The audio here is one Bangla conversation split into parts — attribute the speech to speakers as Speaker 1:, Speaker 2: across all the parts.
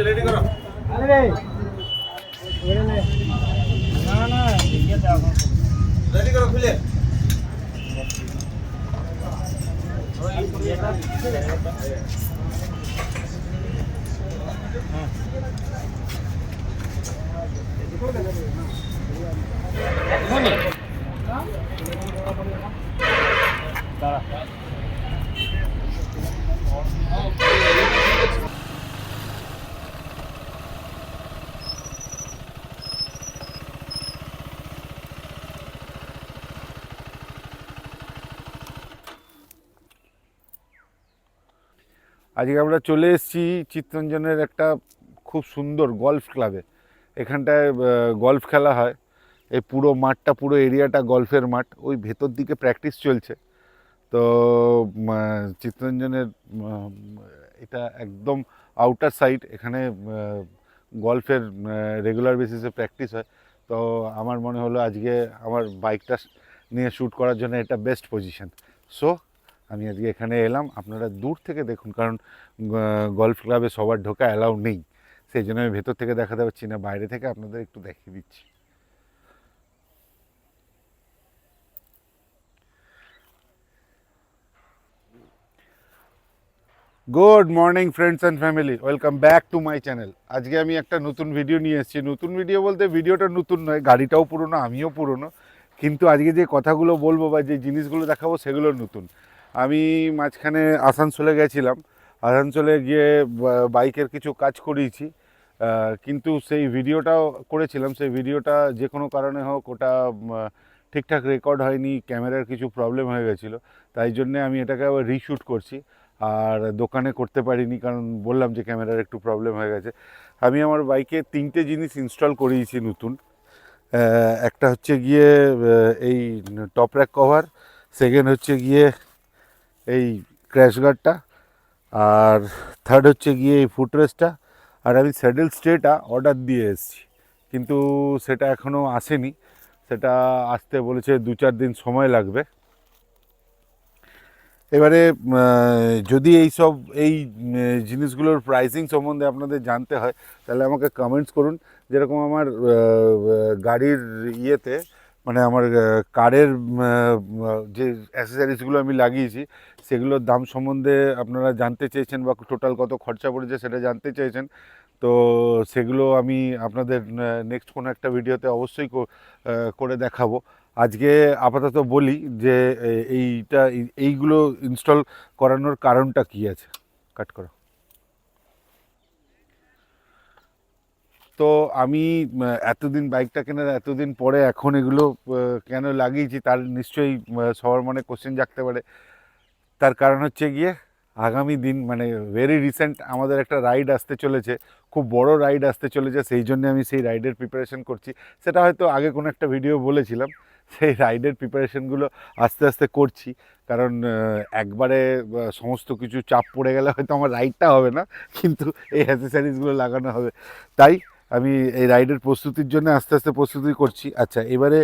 Speaker 1: রেডি করো। রেডি করো খুলে। আজকে আমরা চলে এসেছি চিত্তরঞ্জনের একটা খুব সুন্দর গলফ ক্লাবে। এখানটায় গলফ খেলা হয়। এই পুরো মাঠটা, পুরো এরিয়াটা গলফের মাঠ। ওই ভেতর দিকে প্র্যাকটিস চলছে। তো চিত্তরঞ্জনের এটা একদম আউটার সাইড। এখানে গলফের রেগুলার বেসিসে প্র্যাকটিস হয়। তো আমার মনে হলো আজকে আমার বাইকটা নিয়ে শ্যুট করার জন্য এটা বেস্ট পজিশন। সো আমি আজকে এখানে এলাম। আপনারা দূর থেকে দেখুন, কারণ গলফ ক্লাবে সবার ঢোকা অ্যালাউ নেই। সেই জন্য আমি ভেতর থেকে দেখাতে পারছি না, বাইরে থেকে আপনাদের একটু দেখিয়ে দিচ্ছি। Good morning friends and family, welcome back to my channel. আজকে আমি একটা নতুন ভিডিও নিয়ে এসেছি। নতুন ভিডিও বলতে ভিডিওটা নতুন নয়, গাড়িটাও পুরনো, আমিও পুরনো, কিন্তু আজকে যে কথাগুলো বলবো বা যে জিনিসগুলো দেখাবো সেগুলো নতুন। আমি মাঝখানে আসানসোলে গেছিলাম। আসানসোলে গিয়ে বাইকের কিছু কাজ করিয়েছি, কিন্তু সেই ভিডিওটাও করেছিলাম। সেই ভিডিওটা যে কোনো কারণে হোক ওটা ঠিকঠাক রেকর্ড হয়নি, ক্যামেরার কিছু প্রবলেম হয়ে গেছিলো। তাই জন্যে আমি এটাকে আবার রিশ্যুট করছি। আর দোকানে করতে পারিনি, কারণ বললাম যে ক্যামেরার একটু প্রবলেম হয়ে গেছে। আমি আমার বাইকে 3টে জিনিস ইনস্টল করিয়েছি নতুন। একটা হচ্ছে গিয়ে এই টপ র্যাক কভার, সেকেন্ড হচ্ছে গিয়ে এই ক্র্যাশ গার্ডটা, আর থার্ড হচ্ছে গিয়ে এই ফুটরেস্টটা। আর আমি স্যাডেল স্টেটা অর্ডার দিয়ে এসেছি, কিন্তু সেটা এখনও আসেনি। সেটা আসতে বলেছে 2-4 দিন সময় লাগবে। এবারে যদি এই জিনিসগুলোর প্রাইসিং সম্বন্ধে আপনাদের জানতে হয়, তাহলে আমাকে কমেন্টস করুন। যেরকম আমার গাড়ির ইয়েতে, মানে আমার কারের যে অ্যাসেসরিজগুলো আমি লাগিয়েছি সেগুলোর দাম সম্বন্ধে আপনারা জানতে চেয়েছেন, বা টোটাল কত খরচা পড়েছে সেটা জানতে চেয়েছেন। তো সেগুলো আমি আপনাদের নেক্সট কোনো একটা ভিডিওতে অবশ্যই করে দেখাবো। আজকে আপাতত বলি যে এইগুলো ইনস্টল করানোর কারণটা কী আছে। কাট করো। তো আমি এতদিন বাইকটা কেনার এতদিন পরে এখন এগুলো কেন লাগিয়েছি, তার নিশ্চয়ই সবার মনে কোশ্চেন জাগতে পারে। তার কারণ হচ্ছে গিয়ে আগামী দিন, মানে ভেরি রিসেন্ট আমাদের একটা রাইড আসতে চলেছে, খুব বড় রাইড আসতে চলেছে। সেই জন্য আমি সেই রাইডের প্রিপারেশন করছি। সেটা হয়তো আগে কোনো একটা ভিডিও বলেছিলাম। সেই রাইডের প্রিপারেশনগুলো আস্তে আস্তে করছি, কারণ একবারে সমস্ত কিছু চাপ পড়ে গেলে হয়তো আমার রাইডটা হবে না, কিন্তু এই অ্যাসেসরিজগুলো লাগানো হবে। তাই আমি এই রাইডের প্রস্তুতির জন্য আস্তে আস্তে প্রস্তুতি করছি। আচ্ছা, এবারে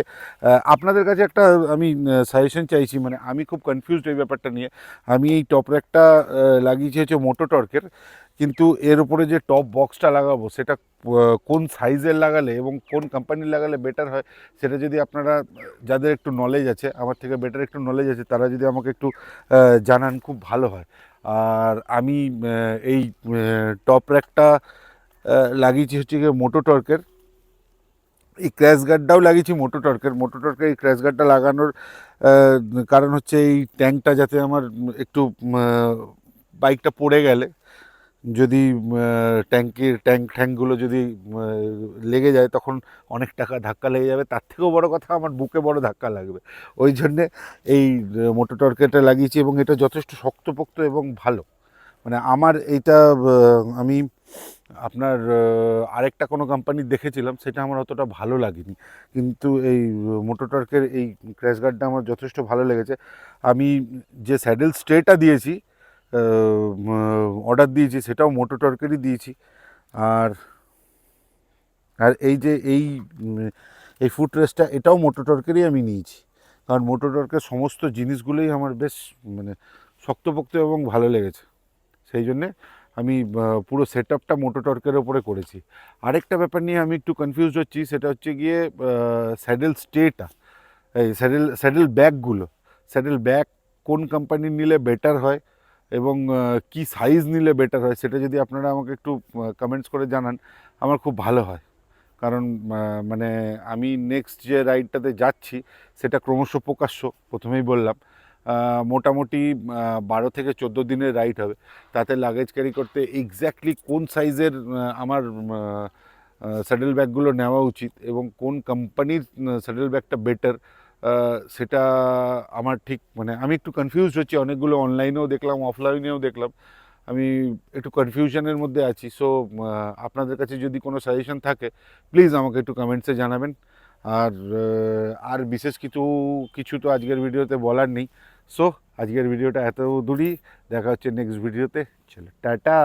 Speaker 1: আপনাদের কাছে একটা আমি সাজেশন চাইছি। মানে আমি খুব কনফিউজড এই ব্যাপারটা নিয়ে। আমি এই টপ র্যাকটা লাগিয়েছি হচ্ছে মোটো টর্কের, কিন্তু এর উপরে যে টপ বক্সটা লাগাবো সেটা কোন সাইজের লাগালে এবং কোন কোম্পানির লাগালে বেটার হয়, সেটা যদি আপনারা, যাদের একটু নলেজ আছে, আমার থেকে বেটার একটু নলেজ আছে, তারা যদি আমাকে একটু জানান খুব ভালো হয়। আর আমি এই টপ র্যাকটা লাগিয়েছি হচ্ছে গিয়ে মোটো টর্কের। এই ক্র্যাশ গার্ডটাও লাগিয়েছি মোটো টর্কের। এই ক্র্যাশ গার্ডটা লাগানোর কারণ হচ্ছে এই ট্যাঙ্কটা যাতে আমার একটু বাইকটা পড়ে গেলে, যদি ট্যাঙ্কগুলো যদি লেগে যায় তখন অনেক টাকা ধাক্কা লেগে যাবে। তার থেকেও বড় কথা, আমার বুকে বড় ধাক্কা লাগবে। ওই জন্যে এই মোটো টর্কেরটা লাগিয়েছি, এবং এটা যথেষ্ট শক্তপোক্ত এবং ভালো। মানে আমার এইটা আমি আপনার আরেকটা কোনো কোম্পানির দেখেছিলাম, সেটা আমার অতটা ভালো লাগেনি, কিন্তু এই মোটো টর্কের এই ক্র্যাশ গার্ডটা আমার যথেষ্ট ভালো লেগেছে। আমি যে স্যাডেল স্টেটা দিয়েছি, অর্ডার দিয়েছি, সেটাও মোটো টর্কেরই দিয়েছি। আর আর এই যে এই ফুট রেস্টটা, এটাও মোটো টর্কেরই আমি নিয়েছি। কারণ মোটোটর্কের সমস্ত জিনিসগুলোই আমার বেশ মানে শক্তপোক্ত এবং ভালো লেগেছে। সেই জন্যে আমি পুরো সেট আপটা মোটোটর্কের ওপরে করেছি। আরেকটা ব্যাপার নিয়ে আমি একটু কনফিউজ হচ্ছি, সেটা হচ্ছে গিয়ে স্যাডেল স্টেটা, এই স্যাডেল ব্যাগগুলো, স্যাডেল ব্যাগ কোন কোম্পানির নিলে বেটার হয় এবং কি সাইজ নিলে বেটার হয়, সেটা যদি আপনারা আমাকে একটু কমেন্টস করে জানান আমার খুব ভালো হয়। কারণ মানে আমি নেক্সট যে রাইডটাতে যাচ্ছি সেটা ক্রমশ প্রকাশ্য, প্রথমেই বললাম মোটামুটি 12 থেকে 14 দিনের রাইড হবে। তাতে লাগেজ ক্যারি করতে এক্স্যাক্টলি কোন সাইজের আমার স্যাডেল ব্যাগগুলো নেওয়া উচিত এবং কোন কোম্পানির স্যাডেল ব্যাগটা বেটার, সেটা আমার ঠিক মানে আমি একটু কনফিউজড হচ্ছি। অনেকগুলো অনলাইনেও দেখলাম, অফলাইনেও দেখলাম, আমি একটু কনফিউশনের মধ্যে আছি। সো আপনাদের কাছে যদি কোনো সাজেশন থাকে প্লিজ আমাকে একটু কমেন্টসে জানাবেন। আর বিশেষ কিছু তো আজকের ভিডিওতে বলার নেই। সো আজকের ভিডিওটা এত দূরই, দেখা হচ্ছে নেক্সট ভিডিওতে। চলো টাটা।